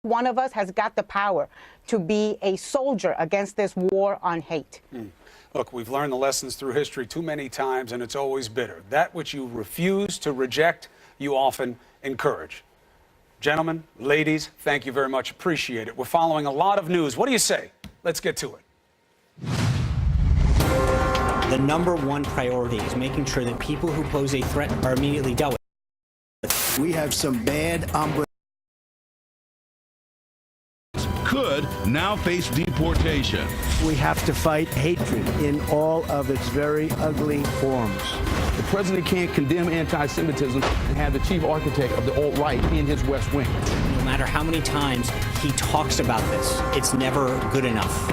One of us has got the power to be a soldier against this war on hate. Look, we've learned the lessons through history too many times, and it's always bitter. That which you refuse to reject, you often encourage. Gentlemen, ladies, thank you very much. Appreciate it. We're following a lot of news. What do you say? Let's get to it. The number one priority is making sure that people who pose a threat are immediately dealt with. We have some bad hombres. Could now face deportation. We have to fight hatred in all of its very ugly forms. The president can't condemn anti-Semitism and have the chief architect of the alt-right in his West Wing. No matter how many times he talks about this, it's never good enough.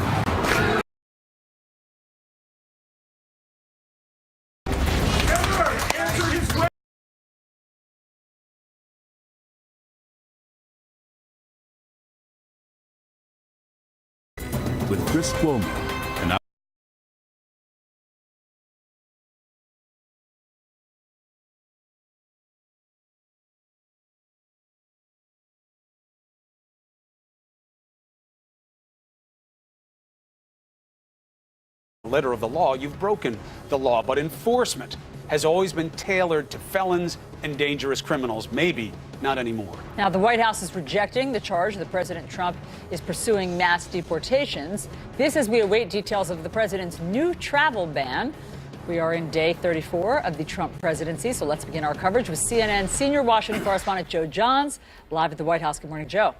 With Chris Cuomo and Letter of the law, you've broken the law, but enforcement has always been tailored to felons and dangerous criminals. Maybe not anymore. Now, the White House is rejecting the charge that President Trump is pursuing mass deportations. This as we await details of the president's new travel ban. We are in day 34 of the Trump presidency, so let's begin our coverage with CNN senior Washington correspondent Joe Johns, live at the White House. Good morning, Joe.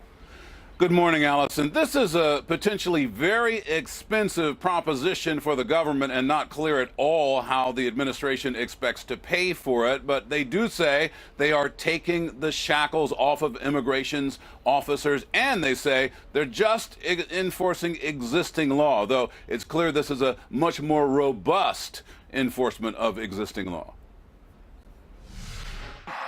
Good morning, Allison. This is a potentially very expensive proposition for the government and not clear at all how the administration expects to pay for it. But they do say they are taking the shackles off of immigration's officers, and they say they're just enforcing existing law, though it's clear this is a much more robust enforcement of existing law.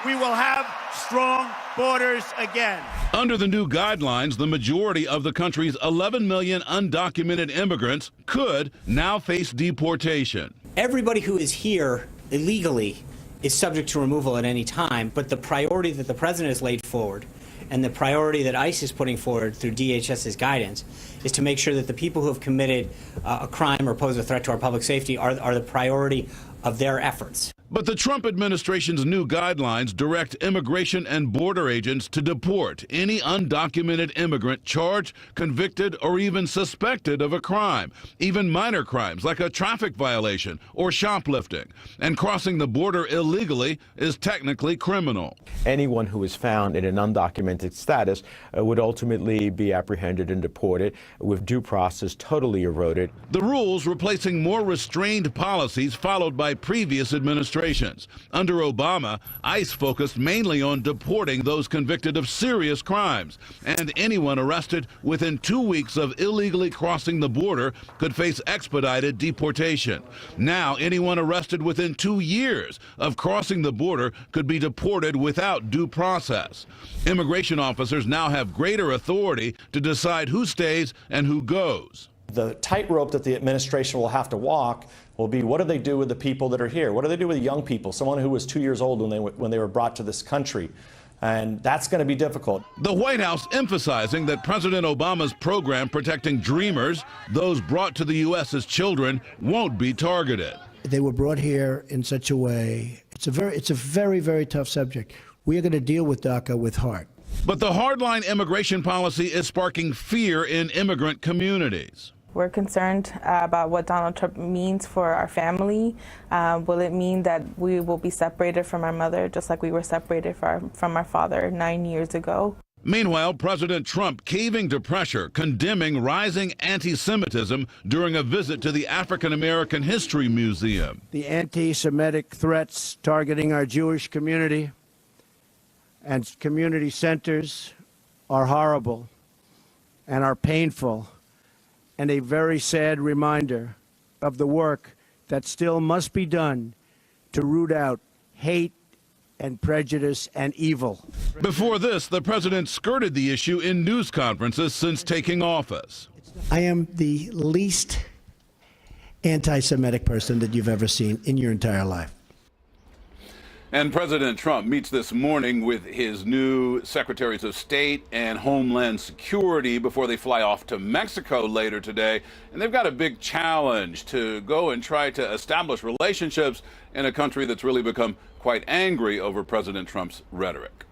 We will have strong borders again. under the new guidelines, the majority of the country's 11 million undocumented immigrants could now face deportation. Everybody who is here illegally is subject to removal at any time, but the priority that the president has laid forward and the priority that ICE is putting forward through DHS's guidance is to make sure that the people who have committed a crime or pose a threat to our public safety are the priority of their efforts. But the Trump administration's new guidelines direct immigration and border agents to deport any undocumented immigrant charged, convicted, or even suspected of a crime, even minor crimes like a traffic violation or shoplifting. And crossing the border illegally is technically criminal. Anyone who is found in an undocumented status would ultimately be apprehended and deported, with due process totally eroded. The rules replacing more restrained policies followed by previous administrations. Under Obama, ICE focused mainly on deporting those convicted of serious crimes, and anyone arrested within 2 weeks of illegally crossing the border could face expedited deportation. Now, anyone arrested within 2 years of crossing the border could be deported without due process. Immigration officers now have greater authority to decide who stays and who goes. The tightrope that the administration will have to walk will be, what do they do with the people that are here? What do they do with young people, someone who was 2 years old when they were brought to this country? And that's going to be difficult. The White House emphasizing that President Obama's program protecting dreamers, those brought to the U.S. as children, won't be targeted. They were brought here in such a way. It's a very, very tough subject. We are going to deal with DACA with heart. But the hardline immigration policy is sparking fear in immigrant communities. We're concerned about what Donald Trump means for our family. Will it mean that we will be separated from our mother, just like we were separated from our father 9 years ago? Meanwhile, President Trump caving to pressure, condemning rising anti-Semitism during a visit to the African American History Museum. The anti-Semitic threats targeting our Jewish community and community centers are horrible and are painful, and a very sad reminder of the work that still must be done to root out hate and prejudice and evil. Before this, the president skirted the issue in news conferences since taking office. I am the least anti-Semitic person that you've ever seen in your entire life. And President Trump meets this morning with his new Secretaries of State and Homeland Security before they fly off to Mexico later today. And they've got a big challenge to go and try to establish relationships in a country that's really become quite angry over President Trump's rhetoric.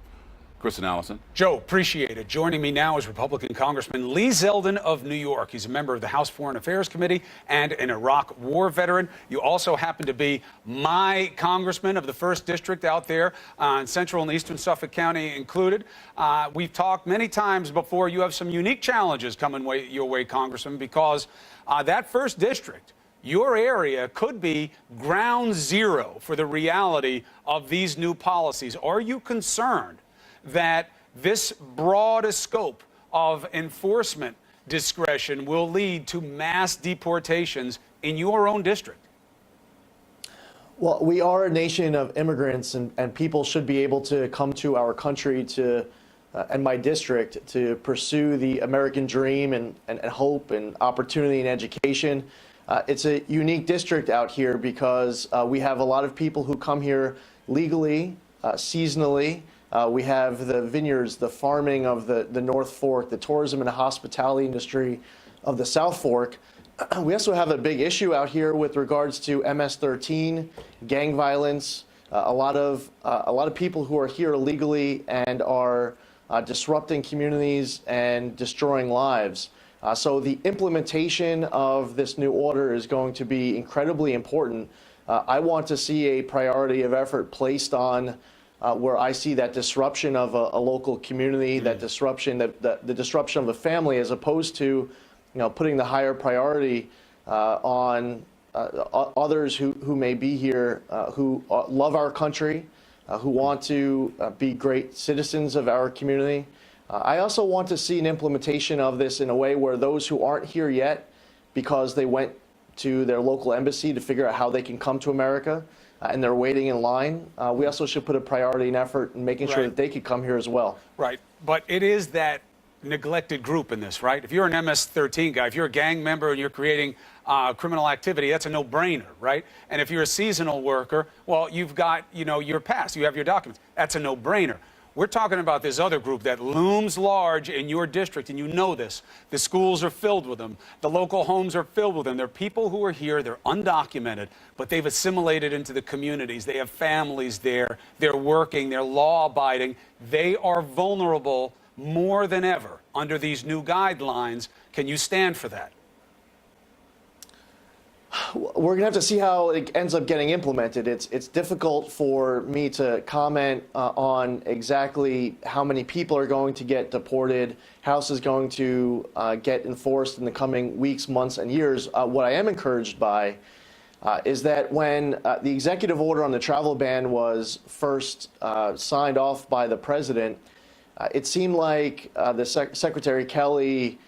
Chris and Allison. Joe, appreciate it. Joining me now is Republican Congressman Lee Zeldin of New York. He's a member of the House Foreign Affairs Committee and an Iraq War veteran. You also happen to be my congressman of the 1st District out there in Central and Eastern Suffolk County included. We've talked many times before. You have some unique challenges coming your way, Congressman, because that 1st District, your area, could be ground zero for the reality of these new policies. Are you concerned that this broad scope of enforcement discretion will lead to mass deportations in your own district? Well, we are a nation of immigrants, and people should be able to come to our country and my district to pursue the American dream and hope and opportunity and education. It's a unique district out here because we have a lot of people who come here legally, seasonally. We have the vineyards, the farming of the North Fork, the tourism and hospitality industry of the South Fork. We also have a big issue out here with regards to MS-13, gang violence, a lot of people who are here illegally and are disrupting communities and destroying lives. So the implementation of this new order is going to be incredibly important. I want to see a priority of effort placed on where I see that disruption of a local community, that disruption, the disruption of a family, as opposed to, putting the higher priority on others who may be here, who love our country, who want to be great citizens of our community. I also want to see an implementation of this in a way where those who aren't here yet, because they went to their local embassy to figure out how they can come to America, and they're waiting in line, we also should put a priority and effort in making sure that they could come here as well. Right. But it is that neglected group in this, right? If you're an MS-13 guy, if you're a gang member and you're creating criminal activity, that's a no-brainer, right? And if you're a seasonal worker, well, you've got, your pass, you have your documents. That's a no-brainer. We're talking about this other group that looms large in your district, and you know this. The schools are filled with them. The local homes are filled with them. They're people who are here. They're undocumented, but they've assimilated into the communities. They have families there. They're working. They're law-abiding. They are vulnerable more than ever under these new guidelines. Can you stand for that? We're going to have to see how it ends up getting implemented. It's difficult for me to comment on exactly how many people are going to get deported, how this is going to get enforced in the coming weeks, months, and years. What I am encouraged by is that when the executive order on the travel ban was first signed off by the president, it seemed like the Secretary Kelly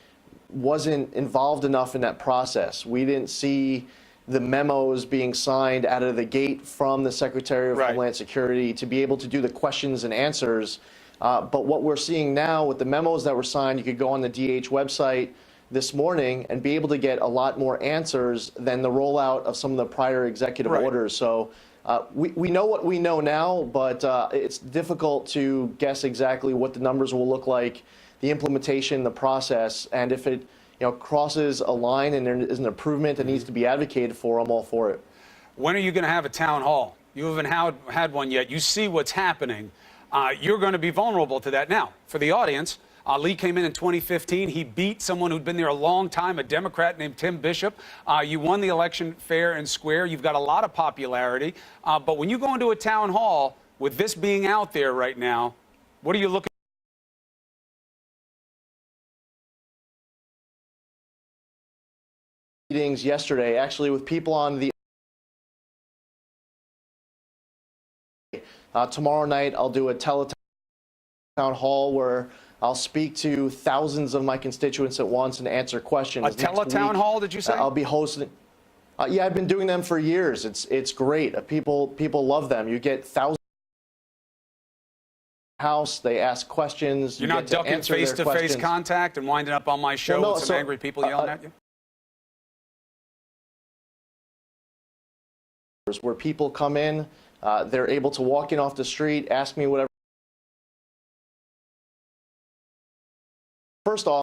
wasn't involved enough in that process. We didn't see the memos being signed out of the gate from the Secretary of Homeland Security to be able to do the questions and answers. But what we're seeing now with the memos that were signed, you could go on the DH website this morning and be able to get a lot more answers than the rollout of some of the prior executive orders. So we know what we know now, but it's difficult to guess exactly what the numbers will look like, the implementation, the process, and if it crosses a line and there is an improvement that needs to be advocated for, I'm all for it. When are you going to have a town hall? You haven't had one yet. You see what's happening. You're going to be vulnerable to that. Now, for the audience, Lee came in 2015. He beat someone who'd been there a long time, a Democrat named Tim Bishop. You won the election fair and square. You've got a lot of popularity. But when you go into a town hall, with this being out there right now, what are you looking meetings yesterday, actually, with people on the tomorrow night, I'll do a teletown hall where I'll speak to thousands of my constituents at once and answer questions. A teletown hall, did you say? I'll be hosting. Yeah, I've been doing them for years. It's great. People love them. You get thousands. House, they ask questions. You're not ducking face-to-face contact and winding up on my show with some angry people yelling at you? Where people come in, They're able to walk in off the street, ask me whatever. First off,